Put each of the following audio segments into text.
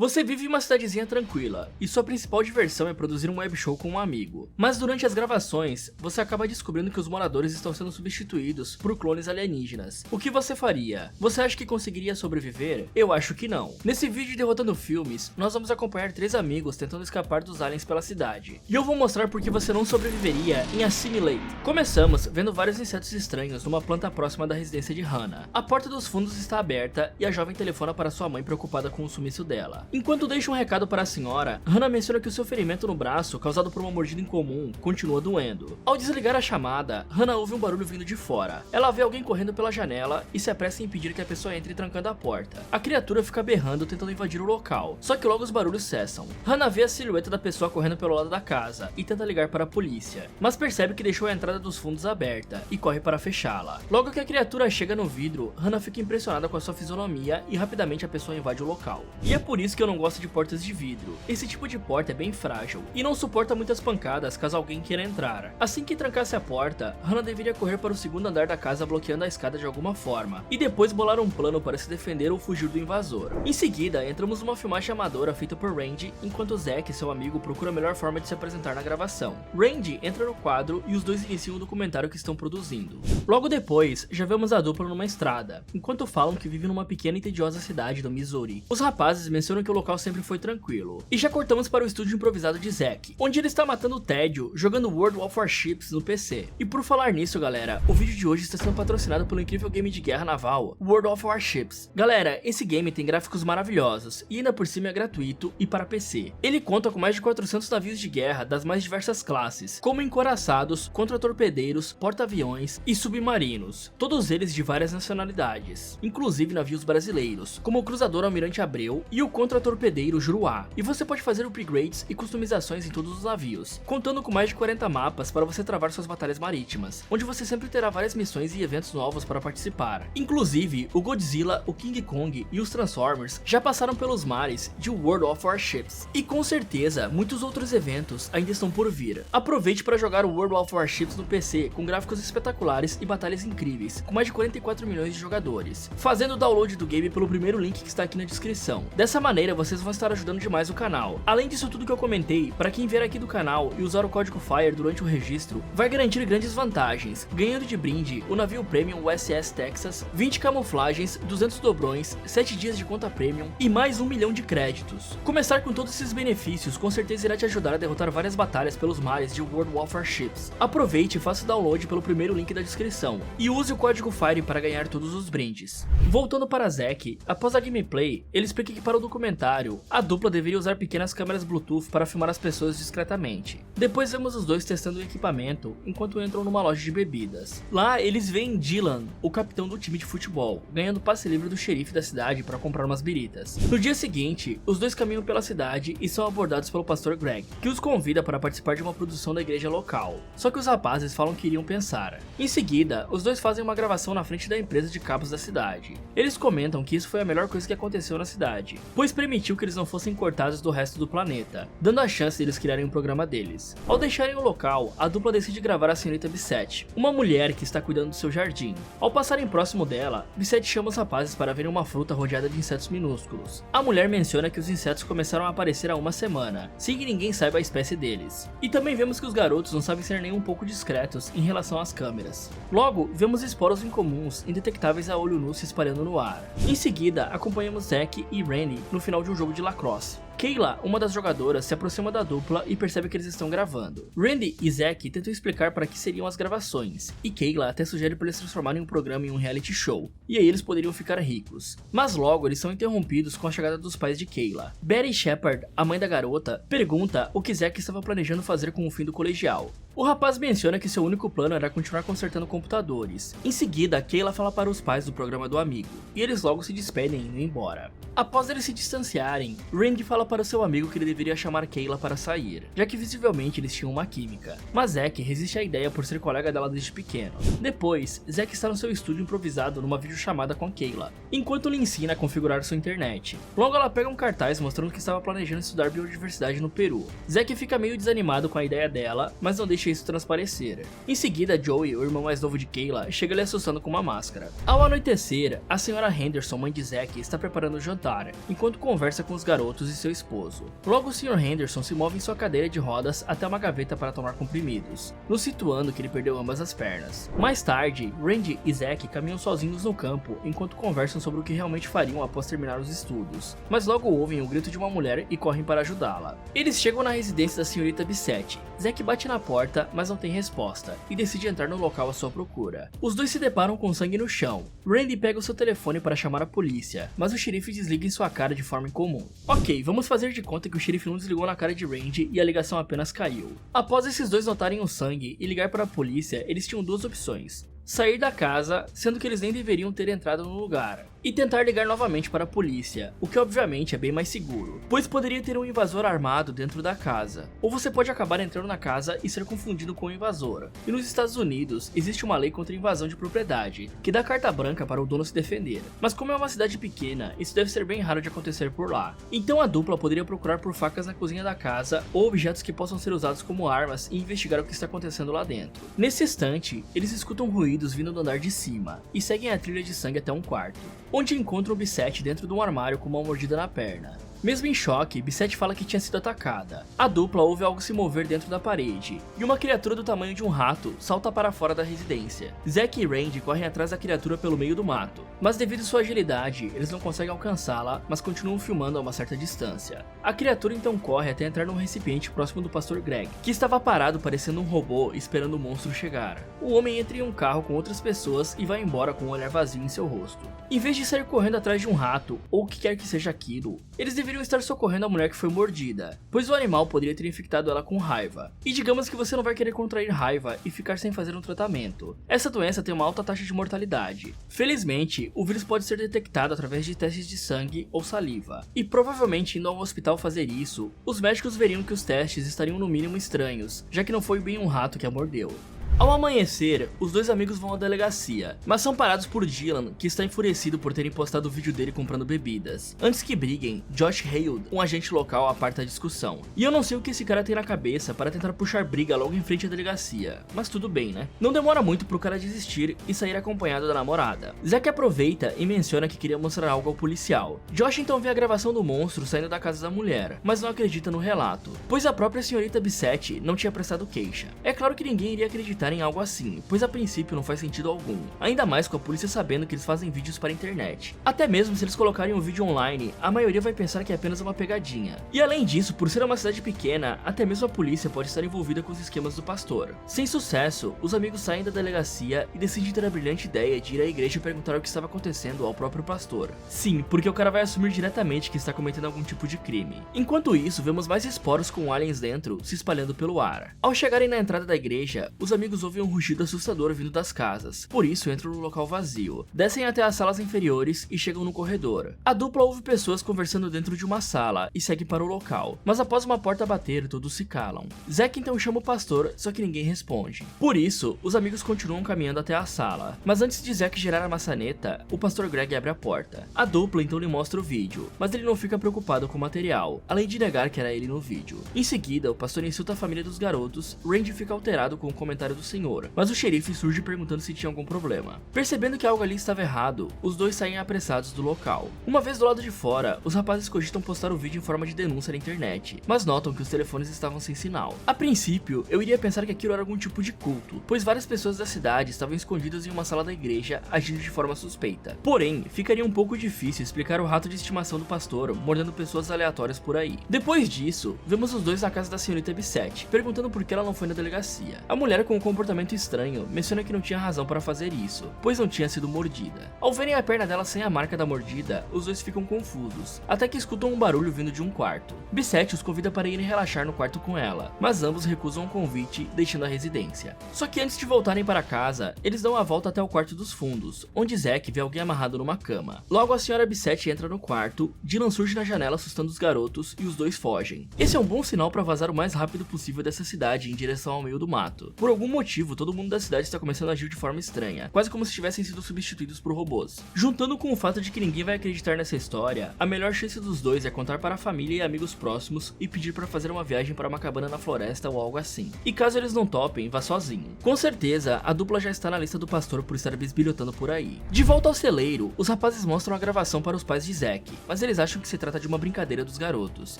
Você vive em uma cidadezinha tranquila, e sua principal diversão é produzir um web show com um amigo. Mas durante as gravações, você acaba descobrindo que os moradores estão sendo substituídos por clones alienígenas. O que você faria? Você acha que conseguiria sobreviver? Eu acho que não. Nesse vídeo de Derrotando Filmes, nós vamos acompanhar 3 amigos tentando escapar dos aliens pela cidade. E eu vou mostrar por que você não sobreviveria em Assimilate. Começamos vendo vários insetos estranhos numa planta próxima da residência de Hannah. A porta dos fundos está aberta e a jovem telefona para sua mãe preocupada com o sumiço dela. Enquanto deixa um recado para a senhora, Hannah menciona que o seu ferimento no braço, causado por uma mordida incomum, continua doendo. Ao desligar a chamada, Hannah ouve um barulho vindo de fora. Ela vê alguém correndo pela janela e se apressa em impedir que a pessoa entre trancando a porta. A criatura fica berrando tentando invadir o local, só que logo os barulhos cessam. Hannah vê a silhueta da pessoa correndo pelo lado da casa e tenta ligar para a polícia, mas percebe que deixou a entrada dos fundos aberta e corre para fechá-la. Logo que a criatura chega no vidro, Hannah fica impressionada com a sua fisionomia e rapidamente a pessoa invade o local. E é por isso que eu não gosto de portas de vidro. Esse tipo de porta é bem frágil e não suporta muitas pancadas caso alguém queira entrar. Assim que trancasse a porta, Hannah deveria correr para o segundo andar da casa bloqueando a escada de alguma forma e depois bolar um plano para se defender ou fugir do invasor. Em seguida, entramos numa filmagem amadora feita por Randy, enquanto Zack, seu amigo, procura a melhor forma de se apresentar na gravação. Randy entra no quadro e os dois iniciam o documentário que estão produzindo. Logo depois, já vemos a dupla numa estrada, enquanto falam que vivem numa pequena e tediosa cidade do Missouri. Os rapazes mencionam que o local sempre foi tranquilo. E já cortamos para o estúdio improvisado de Zack, onde ele está matando o tédio jogando World of Warships no PC. E por falar nisso, galera, o vídeo de hoje está sendo patrocinado pelo incrível game de guerra naval World of Warships. Galera, esse game tem gráficos maravilhosos e ainda por cima é gratuito e para PC. Ele conta com mais de 400 navios de guerra das mais diversas classes, como encouraçados, contra-torpedeiros, porta-aviões e submarinos, todos eles de várias nacionalidades, inclusive navios brasileiros, como o cruzador Almirante Abreu e o contra-torpedeiro Juruá. E você pode fazer upgrades e customizações em todos os navios, contando com mais de 40 mapas para você travar suas batalhas marítimas, onde você sempre terá várias missões e eventos novos para participar. Inclusive, o Godzilla, o King Kong e os Transformers já passaram pelos mares de World of Warships. E com certeza, muitos outros eventos ainda estão por vir. Aproveite para jogar o World of Warships no PC com gráficos espetaculares e batalhas incríveis, com mais de 44 milhões de jogadores, fazendo o download do game pelo primeiro link que está aqui na descrição. Dessa maneira, vocês vão estar ajudando demais o canal. Além disso tudo que eu comentei, para quem vier aqui do canal e usar o código FIRE durante o registro, vai garantir grandes vantagens, ganhando de brinde o navio Premium USS Texas, 20 camuflagens, 200 dobrões, 7 dias de conta Premium e mais 1 milhão de créditos. Começar com todos esses benefícios com certeza irá te ajudar a derrotar várias batalhas pelos mares de World of Warships. Aproveite e faça o download pelo primeiro link da descrição e use o código FIRE para ganhar todos os brindes. Voltando para Zack, após a gameplay, ele explica que para o documentário, a dupla deveria usar pequenas câmeras Bluetooth para filmar as pessoas discretamente. Depois vemos os dois testando o equipamento enquanto entram numa loja de bebidas. Lá eles veem Dylan, o capitão do time de futebol, ganhando passe livre do xerife da cidade para comprar umas biritas. No dia seguinte, os dois caminham pela cidade e são abordados pelo pastor Greg, que os convida para participar de uma produção da igreja local. Só que os rapazes falam que iriam pensar. Em seguida, os dois fazem uma gravação na frente da empresa de cabos da cidade. Eles comentam que isso foi a melhor coisa que aconteceu na cidade, pois permitiu que eles não fossem cortados do resto do planeta, dando a chance de eles criarem um programa deles. Ao deixarem o local, a dupla decide gravar a senhorita Bissette, uma mulher que está cuidando do seu jardim. Ao passarem próximo dela, Bissette chama os rapazes para verem uma fruta rodeada de insetos minúsculos. A mulher menciona que os insetos começaram a aparecer há uma semana, sem que ninguém saiba a espécie deles. E também vemos que os garotos não sabem ser nem um pouco discretos em relação às câmeras. Logo, vemos esporos incomuns indetectáveis a olho nu se espalhando no ar. Em seguida, acompanhamos Zack e Randy no final de um jogo de lacrosse. Kayla, uma das jogadoras, se aproxima da dupla e percebe que eles estão gravando. Randy e Zack tentam explicar para que seriam as gravações, e Kayla até sugere para eles transformarem o programa em um reality show, e aí eles poderiam ficar ricos. Mas logo eles são interrompidos com a chegada dos pais de Kayla. Betty Shepard, a mãe da garota, pergunta o que Zack estava planejando fazer com o fim do colegial. O rapaz menciona que seu único plano era continuar consertando computadores. Em seguida, Kayla fala para os pais do programa do amigo, e eles logo se despedem indo embora. Após eles se distanciarem, Randy fala para seu amigo que ele deveria chamar Kayla para sair, já que visivelmente eles tinham uma química. Mas Zack resiste à ideia por ser colega dela desde pequeno. Depois, Zack está no seu estúdio improvisado numa videochamada com Kayla, enquanto lhe ensina a configurar sua internet. Logo ela pega um cartaz mostrando que estava planejando estudar biodiversidade no Peru. Zack fica meio desanimado com a ideia dela, mas não deixa deixa isso transparecer. Em seguida, Joey, o irmão mais novo de Kayla, chega lhe assustando com uma máscara. Ao anoitecer, a senhora Henderson, mãe de Zack, está preparando o jantar, enquanto conversa com os garotos e seu esposo. Logo, o Sr. Henderson se move em sua cadeira de rodas até uma gaveta para tomar comprimidos, nos situando que ele perdeu ambas as pernas. Mais tarde, Randy e Zack caminham sozinhos no campo, enquanto conversam sobre o que realmente fariam após terminar os estudos, mas logo ouvem o grito de uma mulher e correm para ajudá-la. Eles chegam na residência da senhorita Bissett. Zack bate na porta, mas não tem resposta, e decide entrar no local à sua procura. Os dois se deparam com sangue no chão. Randy pega o seu telefone para chamar a polícia, mas o xerife desliga em sua cara de forma incomum. Ok, vamos fazer de conta que o xerife não desligou na cara de Randy e a ligação apenas caiu. Após esses dois notarem o sangue e ligar para a polícia, eles tinham duas opções: sair da casa, sendo que eles nem deveriam ter entrado no lugar, e tentar ligar novamente para a polícia, o que obviamente é bem mais seguro, pois poderia ter um invasor armado dentro da casa, ou você pode acabar entrando na casa e ser confundido com o invasor. E nos Estados Unidos existe uma lei contra invasão de propriedade, que dá carta branca para o dono se defender, mas como é uma cidade pequena, isso deve ser bem raro de acontecer por lá. Então a dupla poderia procurar por facas na cozinha da casa ou objetos que possam ser usados como armas e investigar o que está acontecendo lá dentro. Nesse instante, eles escutam ruídos vindo do andar de cima e seguem a trilha de sangue até um quarto, onde encontram Bissett dentro de um armário com uma mordida na perna. Mesmo em choque, Bissett fala que tinha sido atacada. A dupla ouve algo se mover dentro da parede, e uma criatura do tamanho de um rato salta para fora da residência. Zack e Randy correm atrás da criatura pelo meio do mato, mas devido à sua agilidade, eles não conseguem alcançá-la, mas continuam filmando a uma certa distância. A criatura então corre até entrar num recipiente próximo do pastor Greg, que estava parado parecendo um robô esperando o monstro chegar. O homem entra em um carro com outras pessoas e vai embora com um olhar vazio em seu rosto. Em vez de sair correndo atrás de um rato, ou o que quer que seja aquilo, eles deveriam estar socorrendo a mulher que foi mordida, pois o animal poderia ter infectado ela com raiva. E digamos que você não vai querer contrair raiva e ficar sem fazer um tratamento. Essa doença tem uma alta taxa de mortalidade. Felizmente, o vírus pode ser detectado através de testes de sangue ou saliva, e provavelmente indo ao hospital fazer isso, os médicos veriam que os testes estariam no mínimo estranhos, já que não foi bem um rato que a mordeu. Ao amanhecer, os dois amigos vão à delegacia, mas são parados por Dylan, que está enfurecido por terem postado o vídeo dele comprando bebidas. Antes que briguem, Josh Hale, um agente local, aparta a discussão. E eu não sei o que esse cara tem na cabeça para tentar puxar briga logo em frente à delegacia, mas tudo bem, né? Não demora muito pro cara desistir e sair acompanhado da namorada. Zack aproveita e menciona que queria mostrar algo ao policial. Josh então vê a gravação do monstro saindo da casa da mulher, mas não acredita no relato, pois a própria senhorita Bissett não tinha prestado queixa. É claro que ninguém iria acreditar em algo assim, pois a princípio não faz sentido algum, ainda mais com a polícia sabendo que eles fazem vídeos para a internet. Até mesmo se eles colocarem um vídeo online, a maioria vai pensar que é apenas uma pegadinha. E além disso, por ser uma cidade pequena, até mesmo a polícia pode estar envolvida com os esquemas do pastor. Sem sucesso, os amigos saem da delegacia e decidem ter a brilhante ideia de ir à igreja e perguntar o que estava acontecendo ao próprio pastor. Sim, porque o cara vai assumir diretamente que está cometendo algum tipo de crime. Enquanto isso, vemos mais esporos com aliens dentro se espalhando pelo ar. Ao chegarem na entrada da igreja, os amigos ouvem um rugido assustador vindo das casas, por isso entram no local vazio. Descem até as salas inferiores e chegam no corredor. A dupla ouve pessoas conversando dentro de uma sala e segue para o local, mas após uma porta bater, todos se calam. Zack então chama o pastor, só que ninguém responde. Por isso, os amigos continuam caminhando até a sala, mas antes de Zack girar a maçaneta, o pastor Greg abre a porta. A dupla então lhe mostra o vídeo, mas ele não fica preocupado com o material, além de negar que era ele no vídeo. Em seguida, o pastor insulta a família dos garotos, Randy fica alterado com o comentário do senhor, mas o xerife surge perguntando se tinha algum problema. Percebendo que algo ali estava errado, os dois saem apressados do local. Uma vez do lado de fora, os rapazes cogitam postar o vídeo em forma de denúncia na internet, mas notam que os telefones estavam sem sinal. A princípio, eu iria pensar que aquilo era algum tipo de culto, pois várias pessoas da cidade estavam escondidas em uma sala da igreja, agindo de forma suspeita. Porém, ficaria um pouco difícil explicar o rato de estimação do pastor mordendo pessoas aleatórias por aí. Depois disso, vemos os dois na casa da senhorita Bissett, perguntando por que ela não foi na delegacia. A mulher, com um comportamento estranho, menciona que não tinha razão para fazer isso, pois não tinha sido mordida. Ao verem a perna dela sem a marca da mordida, os dois ficam confusos, até que escutam um barulho vindo de um quarto. Bissett os convida para irem relaxar no quarto com ela, mas ambos recusam o convite, deixando a residência. Só que antes de voltarem para casa, eles dão a volta até o quarto dos fundos, onde Zack vê alguém amarrado numa cama. Logo a senhora Bissett entra no quarto, Dylan surge na janela assustando os garotos e os dois fogem. Esse é um bom sinal para vazar o mais rápido possível dessa cidade em direção ao meio do mato. Por algum motivo, todo mundo da cidade está começando a agir de forma estranha, quase como se tivessem sido substituídos por robôs. Juntando com o fato de que ninguém vai acreditar nessa história, a melhor chance dos dois é contar para a família e amigos próximos e pedir para fazer uma viagem para uma cabana na floresta ou algo assim. E caso eles não topem, vá sozinho. Com certeza, a dupla já está na lista do pastor por estar bisbilhotando por aí. De volta ao celeiro, os rapazes mostram a gravação para os pais de Zack, mas eles acham que se trata de uma brincadeira dos garotos,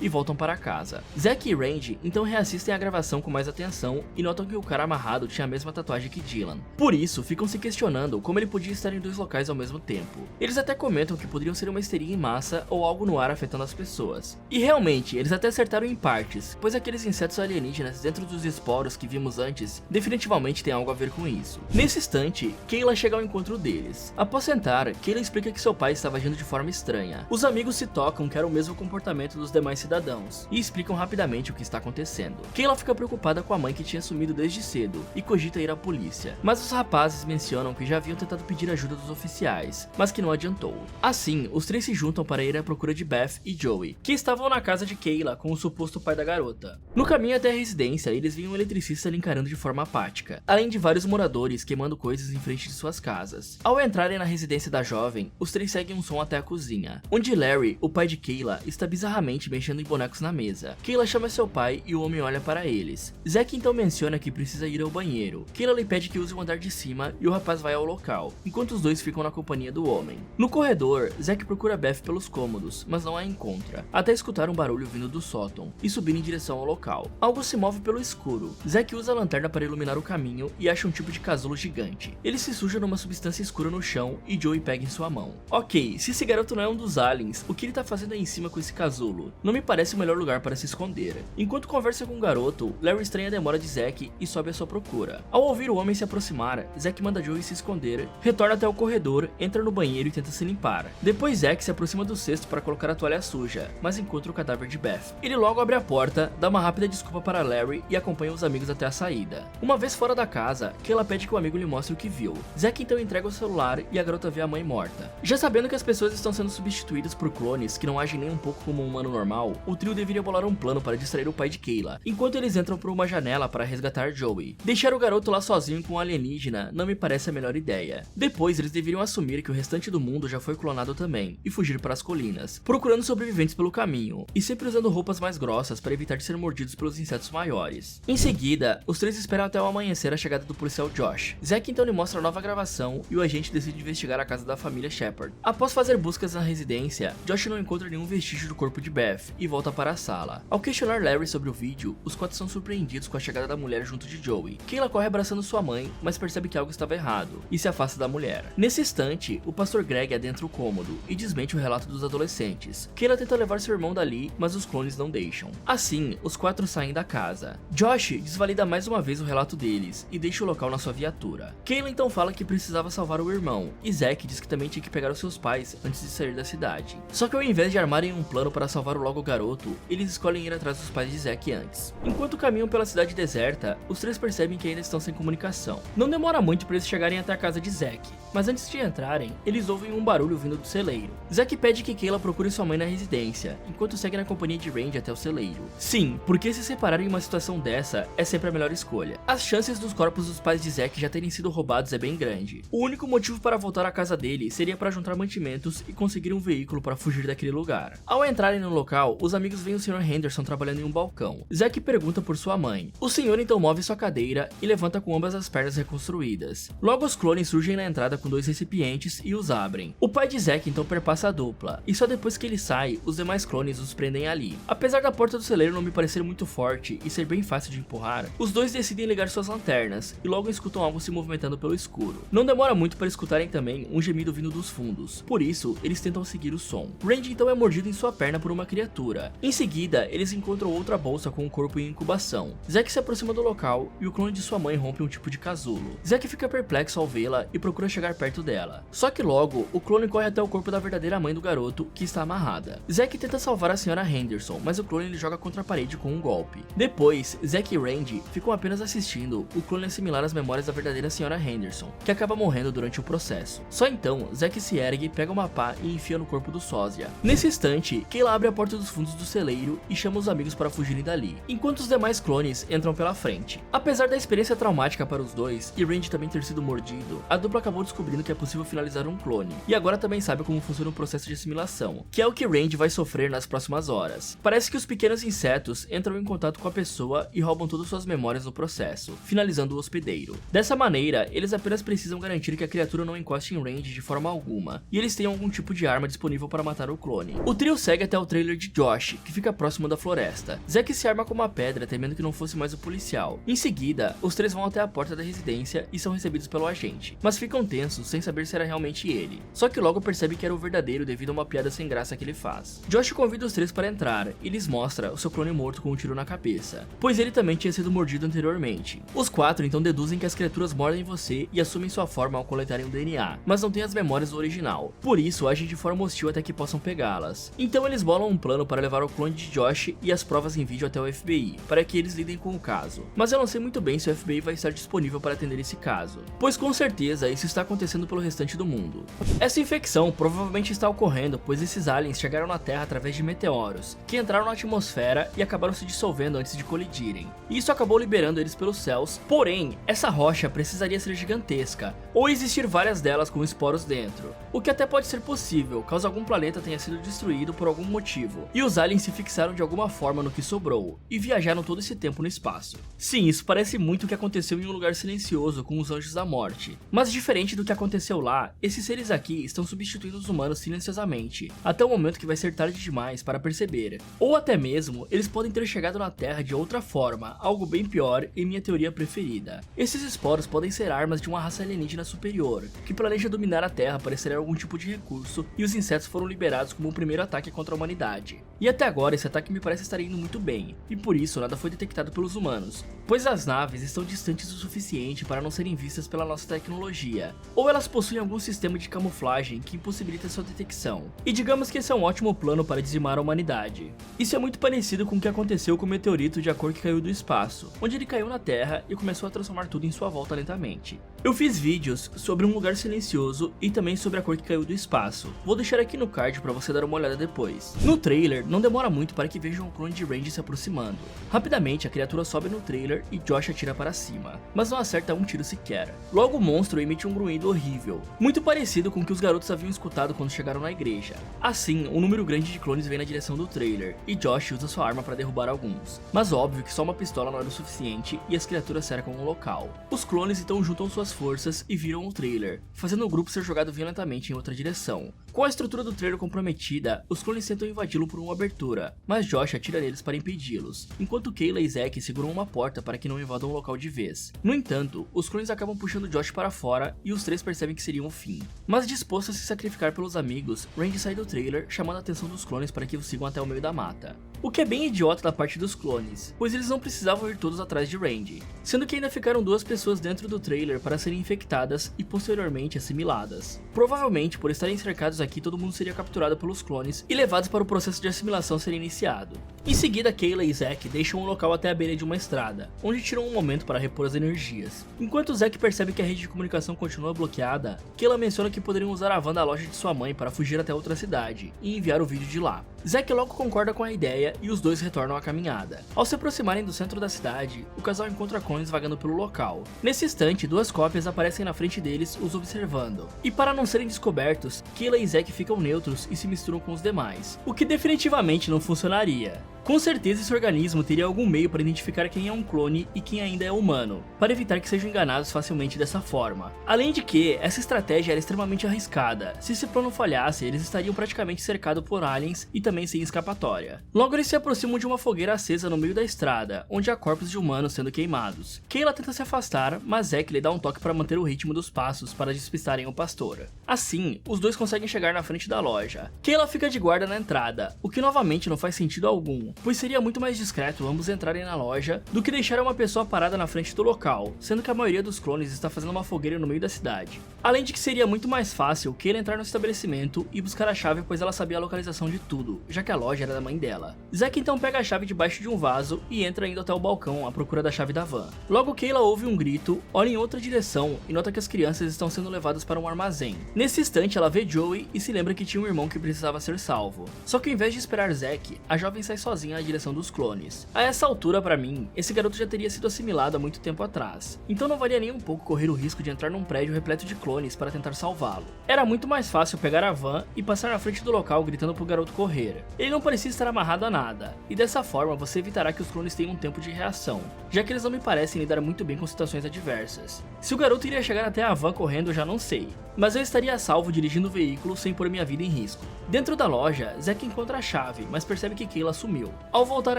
e voltam para casa. Zack e Randy então reassistem a gravação com mais atenção e notam que o cara amarrado tinha a mesma tatuagem que Dylan. Por isso, ficam se questionando como ele podia estar em dois locais ao mesmo tempo. Eles até comentam que poderiam ser uma histeria em massa ou algo no ar afetando as pessoas. E realmente, eles até acertaram em partes, pois aqueles insetos alienígenas dentro dos esporos que vimos antes definitivamente tem algo a ver com isso. Nesse instante, Kayla chega ao encontro deles. Após sentar, Kayla explica que seu pai estava agindo de forma estranha. Os amigos se tocam que era o mesmo comportamento dos demais cidadãos e explicam rapidamente o que está acontecendo. Kayla fica preocupada com a mãe que tinha sumido desde cedo e cogita ir à polícia, mas os rapazes mencionam que já haviam tentado pedir ajuda dos oficiais, mas que não adiantou. Assim, os três se juntam para ir à procura de Beth e Joey, que estavam na casa de Kayla com o suposto pai da garota. No caminho até a residência, eles veem um eletricista lhe encarando de forma apática, além de vários moradores queimando coisas em frente de suas casas. Ao entrarem na residência da jovem, os três seguem um som até a cozinha, onde Larry, o pai de Kayla, está bizarramente mexendo em bonecos na mesa. Kayla chama seu pai e o homem olha para eles. Zack então menciona que precisa ir ao banheiro. Kayla lhe pede que use o andar de cima e o rapaz vai ao local, enquanto os dois ficam na companhia do homem. No corredor, Zack procura Beth pelos cômodos, mas não a encontra, até escutar um barulho vindo do sótão e subir em direção ao local. Algo se move pelo escuro. Zack usa a lanterna para iluminar o caminho e acha um tipo de casulo gigante. Ele se suja numa substância escura no chão e Joey pega em sua mão. Ok, se esse garoto não é um dos aliens, o que ele tá fazendo aí em cima com esse casulo? Não me parece o melhor lugar para se esconder. Enquanto conversa com o garoto, Larry estranha a demora de Zack e sobe à sua procura. Ao ouvir o homem se aproximar, Zack manda Joey se esconder, retorna até o corredor, entra no banheiro e tenta se limpar. Depois Zack se aproxima do cesto para colocar a toalha suja, mas encontra o cadáver de Beth. Ele logo abre a porta, dá uma rápida desculpa para Larry e acompanha os amigos até a saída. Uma vez fora da casa, Kayla pede que o amigo lhe mostre o que viu. Zack então entrega o celular e a garota vê a mãe morta. Já sabendo que as pessoas estão sendo substituídas por clones que não agem nem um pouco como um humano normal, o trio deveria bolar um plano para distrair o pai de Kayla, enquanto eles entram por uma janela para resgatar Joey. Deixar o garoto lá sozinho com um alienígena não me parece a melhor ideia. Depois eles deveriam assumir que o restante do mundo já foi clonado também, e fugir para as colinas, procurando sobreviventes pelo caminho, e sempre usando roupas mais grossas para evitar de ser mordidos pelos insetos maiores. Em seguida, os três esperam até o amanhecer a chegada do policial Josh. Zack então lhe mostra a nova gravação e o agente decide investigar a casa da família Shepard. Após fazer buscas na residência, Josh não encontra nenhum vestígio do corpo de Beth e volta para a sala. Ao questionar Larry sobre o vídeo, os quatro são surpreendidos com a chegada da mulher junto de Joey. Kayla corre abraçando sua mãe, mas percebe que algo estava errado e se afasta da mulher. Nesse instante, o pastor Greg adentra o cômodo e desmente o relato dos adolescentes. Kayla tenta levar seu irmão dali, mas os clones não deixam. Assim, os quatro saem da casa. Josh desvalida mais uma vez o relato deles e deixa o local na sua viatura. Kayla então fala que precisava salvar o irmão, e Zack diz que também tinha que pegar os seus pais antes de sair da cidade. Só que ao invés de armarem um plano para salvar logo o garoto, eles escolhem ir atrás dos pais de Zack antes. Enquanto caminham pela cidade deserta, os três percebem que ainda estão sem comunicação. Não demora muito para eles chegarem até a casa de Zack, mas antes de entrarem, eles ouvem um barulho vindo do celeiro. Zack pede que Kayla procure sua mãe na residência, enquanto segue na companhia de Randy até o celeiro. Sim, porque se separarem em uma situação dessa é sempre a melhor escolha. As chances dos corpos dos pais de Zack já terem sido roubados é bem grande. O único motivo para voltar à casa dele seria para juntar mantimentos e conseguir um veículo para fugir daquele lugar. Ao entrarem no local, os amigos veem o Sr. Henderson trabalhando em um balcão. Zack pergunta por sua mãe. O senhor então move sua cadeira e levanta com ambas as pernas reconstruídas. Logo os clones surgem na entrada com dois recipientes e os abrem. O pai de Zack então perpassa a dupla, e só depois que ele sai, os demais clones os prendem ali. Apesar da porta do celeiro não me parecer muito forte e ser bem fácil de empurrar, os dois decidem ligar suas lanternas e logo escutam algo se movimentando pelo escuro. Não demora muito para escutarem também um gemido vindo dos fundos, por isso eles tentam seguir o som. Randy então é mordido em sua perna por uma criatura. Em seguida, eles encontram outra bolsa com um corpo em incubação. Zack se aproxima do local e o clone de sua mãe rompe um tipo de casulo. Zack fica perplexo ao vê-la e procura chegar perto dela. Só que logo, o clone corre até o corpo da verdadeira mãe do garoto, que está amarrada. Zack tenta salvar a senhora Henderson, mas o clone lhe joga contra a parede com um golpe. Depois, Zack e Randy ficam apenas assistindo o clone assimilar as memórias da verdadeira senhora Henderson, que acaba morrendo durante o processo. Só então, Zack se ergue, pega uma pá e enfia no corpo do sósia. Nesse instante, Kayla abre a porta dos fundos do celeiro e chama os amigos para fugirem dali, enquanto os demais clones entram pela frente. Apesar da experiência traumática para os dois e Randy também ter sido mordido, a dupla acabou descobrindo que é possível finalizar um clone, e agora também sabe como funciona o processo de assimilação, que é o que Randy vai sofrer nas próximas horas. Parece que os pequenos insetos entram em contato com a pessoa e roubam todas suas memórias no processo, finalizando o hospedeiro. Dessa maneira, eles apenas precisam garantir que a criatura não encoste em Randy de forma alguma, e eles tenham algum tipo de arma disponível para matar o clone. O trio segue até o trailer de Josh, que fica próximo da floresta. Zack se arma com uma pedra, temendo que não fosse mais o policial. Em seguida, os três vão até a porta da residência e são recebidos pelo agente, mas ficam tensos sem saber se era realmente ele. Só que logo percebe que era o verdadeiro devido a uma piada sem graça que ele faz. Josh convida os três para entrar e lhes mostra o seu clone morto com um tiro na cabeça, pois ele também tinha sido mordido anteriormente. Os quatro então deduzem que as criaturas mordem você e assumem sua forma ao coletarem o DNA, mas não têm as memórias do original. Por isso, agem de forma hostil até que possam pegá-las. Então eles bolam um plano para levar o clone de Josh e as provas em vídeo até o FBI, para que eles lidem com o caso. Mas eu não sei muito bem se o FBI vai estar disponível para atender esse caso, pois com certeza isso está acontecendo pelo restante do mundo. Essa infecção provavelmente está ocorrendo pois esses aliens chegaram na Terra através de meteoros, que entraram na atmosfera e acabaram se dissolvendo antes de colidirem. E isso acabou liberando eles pelos céus, porém, essa rocha precisaria ser gigantesca, ou existir várias delas com esporos dentro, o que até pode ser possível, caso algum planeta tenha sido destruído por algum motivo, e os aliens se fixaram de alguma forma no que sobrou, e viajaram todo esse tempo no espaço. Sim, isso parece muito o que aconteceu em um lugar silencioso com os Anjos da Morte, mas diferente do que aconteceu lá, esses seres aqui estão substituindo os humanos silenciosamente, até o momento que vai ser tarde demais para perceber, ou até mesmo, eles podem ter chegado na Terra de outra forma, algo bem pior em minha teoria preferida. Esses esporos podem ser armas de uma raça alienígena superior, que planeja dominar a Terra para extrair algum tipo de recurso, e os insetos foram liberados como o primeiro ataque contra a humanidade. E até agora esse ataque me parece estar indo muito bem, e por isso nada foi detectado pelos humanos, pois as naves estão distantes o suficiente para não serem vistas pela nossa tecnologia, ou elas possuem algum sistema de camuflagem que impossibilita sua detecção. E digamos que esse é um ótimo plano para dizimar a humanidade. Isso é muito parecido com o que aconteceu com o meteorito de Akor que caiu do espaço, onde ele caiu na Terra e começou a transformar tudo em sua volta lentamente. Eu fiz vídeos sobre um lugar silencioso e também sobre a Akor que caiu do espaço, vou deixar aqui no card para você dar uma olhada depois. No trailer, não demora muito para que vejam o clone de Randy se aproximando. Rapidamente a criatura sobe no trailer e Josh atira para cima, mas não acerta um tiro sequer. Logo o monstro emite um grunhido horrível, muito parecido com o que os garotos haviam escutado quando chegaram na igreja. Assim, um número grande de clones vem na direção do trailer, e Josh usa sua arma para derrubar alguns. Mas óbvio que só uma pistola não era o suficiente e as criaturas cercam o local. Os clones então juntam suas forças e viram o trailer, fazendo o grupo ser jogado violentamente em outra direção. Com a estrutura do trailer comprometida, os clones tentam invadi-lo por uma abertura, mas Josh atira neles para impedi-los, enquanto Kayla e Zack seguram uma porta para que não invadam o local de vez. No entanto, os clones acabam puxando Josh para fora e os três percebem que seria o fim. Mas disposto a se sacrificar pelos amigos, Randy sai do trailer, chamando a atenção dos clones para que o sigam até o meio da mata. O que é bem idiota da parte dos clones, pois eles não precisavam ir todos atrás de Randy, sendo que ainda ficaram duas pessoas dentro do trailer para serem infectadas e posteriormente assimiladas. Provavelmente, por estarem cercados aqui, todo mundo seria capturado pelos clones e levados para o processo de assimilação ser iniciado. Em seguida, Kayla e Zack deixam o local até a beira de uma estrada, onde tiram um momento para repor as energias. Enquanto Zack percebe que a rede de comunicação continua bloqueada, Kayla menciona que poderiam usar a van da loja de sua mãe para fugir até outra cidade e enviar o vídeo de lá. Zack logo concorda com a ideia e os dois retornam à caminhada. Ao se aproximarem do centro da cidade, o casal encontra clones vagando pelo local. Nesse instante, duas cópias aparecem na frente deles, os observando. E para não serem descobertos, Kayla e Zack ficam neutros e se misturam com os demais, o que definitivamente não funcionaria. Com certeza esse organismo teria algum meio para identificar quem é um clone e quem ainda é humano, para evitar que sejam enganados facilmente dessa forma. Além de que, essa estratégia era extremamente arriscada. Se esse plano falhasse, eles estariam praticamente cercados por aliens e também sem escapatória. Logo eles se aproximam de uma fogueira acesa no meio da estrada, onde há corpos de humanos sendo queimados. Kayla tenta se afastar, mas Zack lhe dá um toque para manter o ritmo dos passos para despistarem o pastor. Assim, os dois conseguem chegar na frente da loja. Kayla fica de guarda na entrada, o que novamente não faz sentido algum, pois seria muito mais discreto ambos entrarem na loja do que deixar uma pessoa parada na frente do local, sendo que a maioria dos clones está fazendo uma fogueira no meio da cidade. Além de que seria muito mais fácil Kayla entrar no estabelecimento e buscar a chave, pois ela sabia a localização de tudo, já que a loja era da mãe dela. Zack então pega a chave debaixo de um vaso e entra indo até o balcão à procura da chave da van. Logo Kayla ouve um grito, olha em outra direção e nota que as crianças estão sendo levadas para um armazém. Nesse instante ela vê Joey e se lembra que tinha um irmão que precisava ser salvo. Só que ao invés de esperar Zack, a jovem sai sozinha sozinha na direção dos clones. A essa altura, pra mim, esse garoto já teria sido assimilado há muito tempo atrás, então não valia nem um pouco correr o risco de entrar num prédio repleto de clones para tentar salvá-lo. Era muito mais fácil pegar a van e passar na frente do local gritando pro garoto correr. Ele não parecia estar amarrado a nada, e dessa forma você evitará que os clones tenham um tempo de reação, já que eles não me parecem lidar muito bem com situações adversas. Se o garoto iria chegar até a van correndo eu já não sei, mas eu estaria a salvo dirigindo o veículo sem pôr minha vida em risco. Dentro da loja, Zack encontra a chave, mas percebe que Kayla sumiu. Ao voltar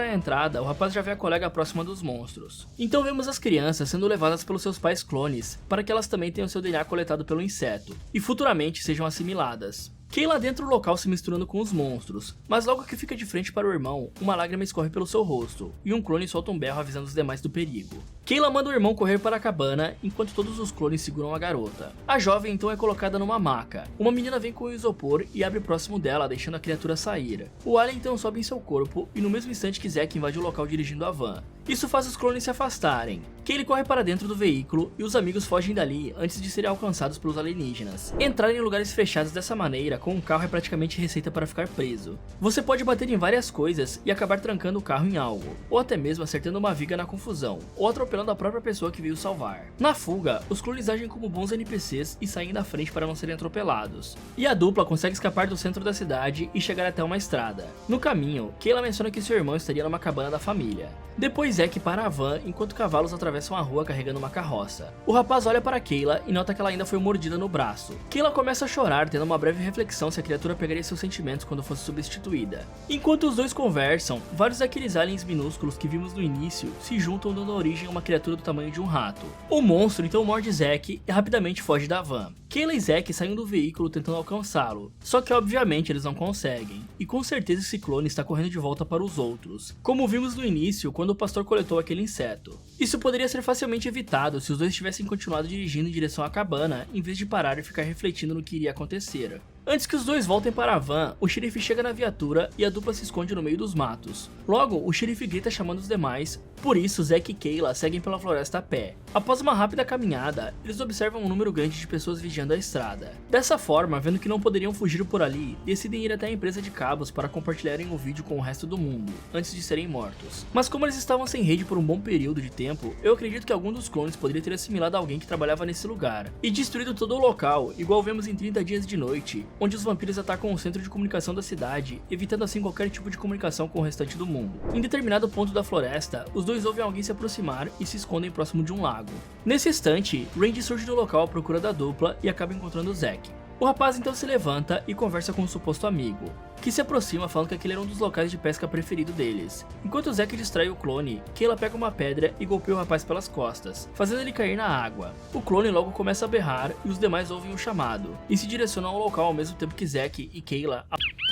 à entrada, o rapaz já vê a colega próxima dos monstros. Então vemos as crianças sendo levadas pelos seus pais clones, para que elas também tenham seu DNA coletado pelo inseto, e futuramente sejam assimiladas. Kayla adentra o local se misturando com os monstros, mas logo que fica de frente para o irmão, uma lágrima escorre pelo seu rosto, e um clone solta um berro avisando os demais do perigo. Kayla manda o irmão correr para a cabana, enquanto todos os clones seguram a garota. A jovem então é colocada numa maca. Uma menina vem com o isopor e abre próximo dela, deixando a criatura sair. O alien então sobe em seu corpo, e no mesmo instante que Zack invade o local dirigindo a van. Isso faz os clones se afastarem. Kayla corre para dentro do veículo e os amigos fogem dali antes de serem alcançados pelos alienígenas. Entrar em lugares fechados dessa maneira com um carro é praticamente receita para ficar preso. Você pode bater em várias coisas e acabar trancando o carro em algo, ou até mesmo acertando uma viga na confusão, ou atropelando a própria pessoa que veio salvar. Na fuga, os clones agem como bons NPCs e saem da frente para não serem atropelados. E a dupla consegue escapar do centro da cidade e chegar até uma estrada. No caminho, Kayla menciona que seu irmão estaria numa cabana da família. Depois Zack para a van enquanto cavalos atravessam a rua carregando uma carroça. O rapaz olha para Kayla e nota que ela ainda foi mordida no braço. Kayla começa a chorar, tendo uma breve reflexão se a criatura pegaria seus sentimentos quando fosse substituída. Enquanto os dois conversam, vários daqueles aliens minúsculos que vimos no início se juntam dando origem a uma criatura do tamanho de um rato. O monstro então morde Zack e rapidamente foge da van. Kayla e Zack saem do veículo tentando alcançá-lo, só que obviamente eles não conseguem, e com certeza esse clone está correndo de volta para os outros, como vimos no início quando o pastor coletou aquele inseto. Isso poderia ser facilmente evitado se os dois tivessem continuado dirigindo em direção à cabana, em vez de parar e ficar refletindo no que iria acontecer. Antes que os dois voltem para a van, o xerife chega na viatura e a dupla se esconde no meio dos matos. Logo, o xerife grita chamando os demais, por isso Zack e Kayla seguem pela floresta a pé. Após uma rápida caminhada, eles observam um número grande de pessoas vigiando a estrada. Dessa forma, vendo que não poderiam fugir por ali, decidem ir até a empresa de cabos para compartilharem o vídeo com o resto do mundo, antes de serem mortos. Mas como eles estavam sem rede por um bom período de tempo, eu acredito que algum dos clones poderia ter assimilado alguém que trabalhava nesse lugar, e destruído todo o local, igual vemos em 30 Dias de Noite, onde os vampiros atacam o centro de comunicação da cidade, evitando assim qualquer tipo de comunicação com o restante do mundo. Em determinado ponto da floresta, os dois ouvem alguém se aproximar e se escondem próximo de um lago. Nesse instante, Randy surge do local à procura da dupla e acaba encontrando Zack. O rapaz então se levanta e conversa com o suposto amigo, que se aproxima falando que aquele era um dos locais de pesca preferido deles. Enquanto Zack distrai o clone, Kayla pega uma pedra e golpeia o rapaz pelas costas, fazendo ele cair na água. O clone logo começa a berrar e os demais ouvem o chamado, e se direcionam ao local ao mesmo tempo que Zack e Kayla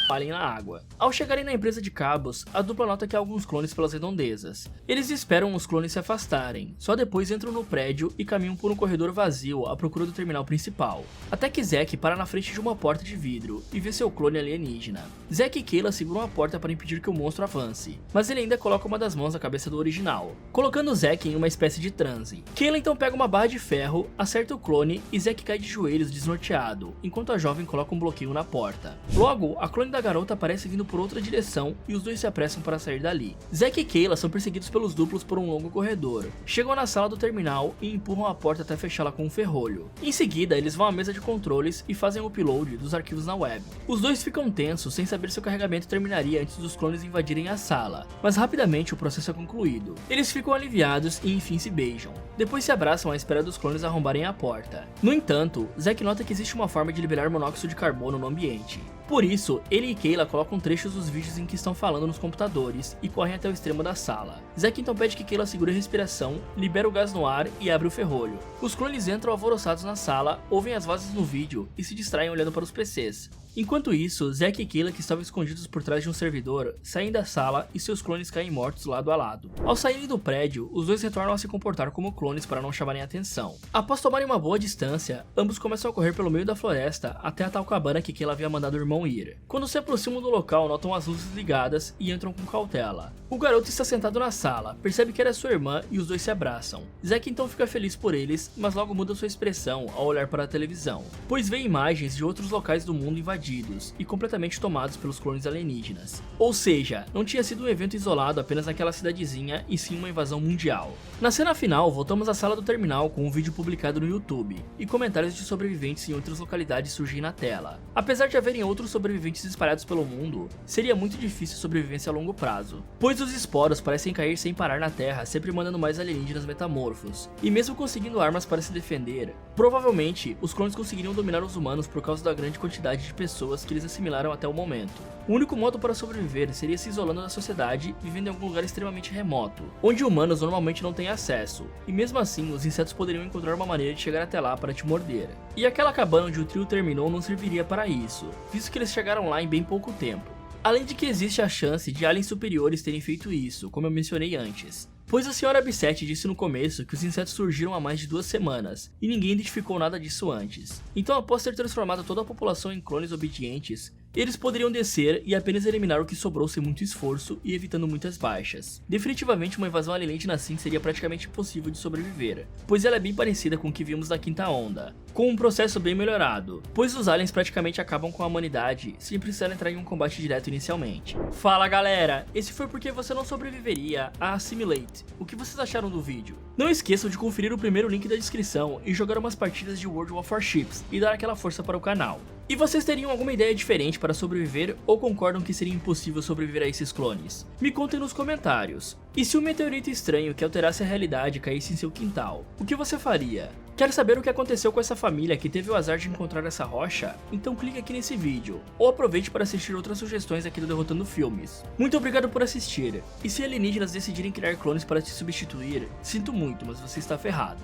falem na água. Ao chegarem na empresa de cabos, a dupla nota que há alguns clones pelas redondezas. Eles esperam os clones se afastarem, só depois entram no prédio e caminham por um corredor vazio à procura do terminal principal. Até que Zack para na frente de uma porta de vidro e vê seu clone alienígena. Zack e Kayla seguram a porta para impedir que o monstro avance, mas ele ainda coloca uma das mãos na cabeça do original, colocando Zack em uma espécie de transe. Kayla então pega uma barra de ferro, acerta o clone e Zack cai de joelhos desnorteado, enquanto a jovem coloca um bloqueio na porta. Logo, a clone da garota aparece vindo por outra direção e os dois se apressam para sair dali. Zack e Kayla são perseguidos pelos duplos por um longo corredor. Chegam na sala do terminal e empurram a porta até fechá-la com um ferrolho. Em seguida, eles vão à mesa de controles e fazem o upload dos arquivos na web. Os dois ficam tensos sem saber se o carregamento terminaria antes dos clones invadirem a sala, mas rapidamente o processo é concluído. Eles ficam aliviados e enfim se beijam. Depois se abraçam à espera dos clones arrombarem a porta. No entanto, Zack nota que existe uma forma de liberar monóxido de carbono no ambiente. Por isso, ele e Kayla colocam trechos dos vídeos em que estão falando nos computadores e correm até o extremo da sala. Zack então pede que Kayla segure a respiração, libera o gás no ar e abre o ferrolho. Os clones entram alvoroçados na sala, ouvem as vozes no vídeo e se distraem olhando para os PCs. Enquanto isso, Zack e Kayla, que estavam escondidos por trás de um servidor, saem da sala e seus clones caem mortos lado a lado. Ao saírem do prédio, os dois retornam a se comportar como clones para não chamarem atenção. Após tomarem uma boa distância, ambos começam a correr pelo meio da floresta até a tal cabana que Kayla havia mandado o irmão ir. Quando se aproximam do local, notam as luzes ligadas e entram com cautela. O garoto está sentado na sala, percebe que era sua irmã e os dois se abraçam. Zack então fica feliz por eles, mas logo muda sua expressão ao olhar para a televisão, pois vê imagens de outros locais do mundo invadidos. invadidos e completamente tomados pelos clones alienígenas. Ou seja, não tinha sido um evento isolado apenas naquela cidadezinha e sim uma invasão mundial. Na cena final, voltamos à sala do terminal com um vídeo publicado no YouTube e comentários de sobreviventes em outras localidades surgem na tela. Apesar de haverem outros sobreviventes espalhados pelo mundo, seria muito difícil sobrevivência a longo prazo, pois os esporos parecem cair sem parar na Terra, sempre mandando mais alienígenas metamorfos, e mesmo conseguindo armas para se defender, provavelmente os clones conseguiriam dominar os humanos por causa da grande quantidade de pessoas que eles assimilaram até o momento. O único modo para sobreviver seria se isolando da sociedade, vivendo em algum lugar extremamente remoto, onde humanos normalmente não têm acesso, e mesmo assim os insetos poderiam encontrar uma maneira de chegar até lá para te morder. E aquela cabana onde o trio terminou não serviria para isso, visto que eles chegaram lá em bem pouco tempo. Além de que existe a chance de aliens superiores terem feito isso, como eu mencionei antes. Pois a senhora Bissette disse no começo que os insetos surgiram há mais de 2 semanas, e ninguém identificou nada disso antes. Então, após ter transformado toda a população em clones obedientes, eles poderiam descer e apenas eliminar o que sobrou sem muito esforço e evitando muitas baixas. Definitivamente uma invasão alienígena assim seria praticamente impossível de sobreviver, pois ela é bem parecida com o que vimos na Quinta Onda, com um processo bem melhorado, pois os aliens praticamente acabam com a humanidade sem precisar entrar em um combate direto inicialmente. Fala galera, esse foi porque você não sobreviveria a Assimilate. O que vocês acharam do vídeo? Não esqueçam de conferir o primeiro link da descrição e jogar umas partidas de World of Warships e dar aquela força para o canal. E vocês teriam alguma ideia diferente para sobreviver ou concordam que seria impossível sobreviver a esses clones? Me contem nos comentários. E se um meteorito estranho que alterasse a realidade caísse em seu quintal, o que você faria? Quer saber o que aconteceu com essa família que teve o azar de encontrar essa rocha? Então clique aqui nesse vídeo, ou aproveite para assistir outras sugestões aqui do Derrotando Filmes. Muito obrigado por assistir, e se alienígenas decidirem criar clones para te substituir, sinto muito, mas você está ferrado.